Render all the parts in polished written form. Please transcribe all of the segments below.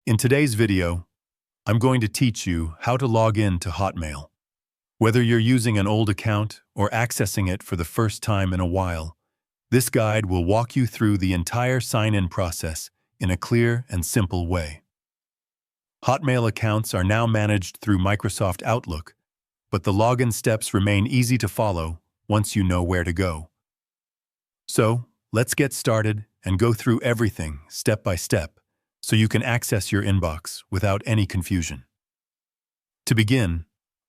In today's video, I'm going to teach you how to log in to Hotmail. Whether you're using an old account or accessing it for the first time in a while, this guide will walk you through the entire sign-in process in a clear and simple way. Hotmail accounts are now managed through Microsoft Outlook, but the login steps remain easy to follow once you know where to go. So, let's get started and go through everything step by step, so you can access your inbox without any confusion. To begin,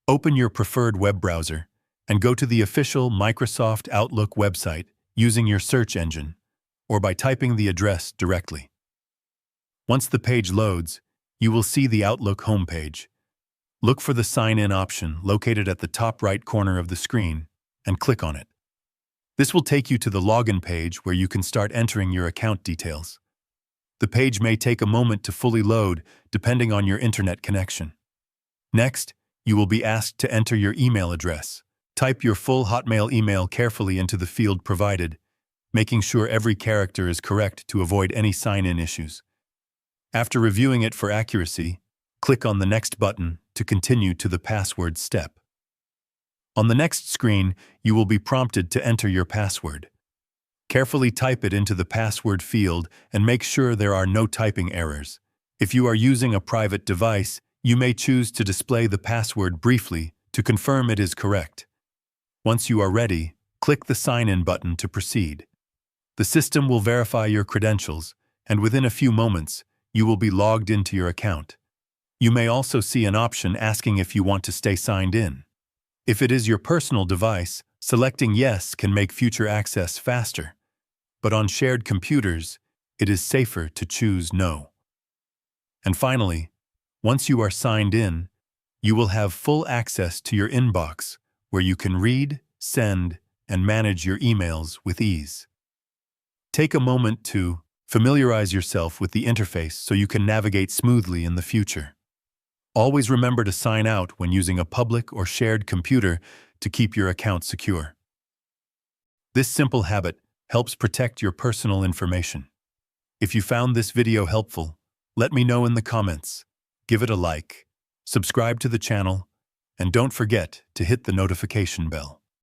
open your preferred web browser and go to the official Microsoft Outlook website using your search engine or by typing the address directly. Once the page loads, you will see the Outlook homepage. Look for the Sign In option located at the top right corner of the screen and click on it. This will take you to the login page where you can start entering your account details. The page may take a moment to fully load depending on your internet connection. Next, you will be asked to enter your email address. Type your full Hotmail email carefully into the field provided, making sure every character is correct to avoid any sign-in issues. After reviewing it for accuracy, click on the Next button to continue to the password step. On the next screen, you will be prompted to enter your password. Carefully type it into the password field and make sure there are no typing errors. If you are using a private device, you may choose to display the password briefly to confirm it is correct. Once you are ready, click the Sign In button to proceed. The system will verify your credentials, and within a few moments, you will be logged into your account. You may also see an option asking if you want to stay signed in. If it is your personal device, selecting Yes can make future access faster. But on shared computers, it is safer to choose No. And finally, once you are signed in, you will have full access to your inbox, where you can read, send, and manage your emails with ease. Take a moment to familiarize yourself with the interface so you can navigate smoothly in the future. Always remember to sign out when using a public or shared computer to keep your account secure. This simple habit helps protect your personal information. If you found this video helpful, let me know in the comments. Give it a like, subscribe to the channel, and don't forget to hit the notification bell.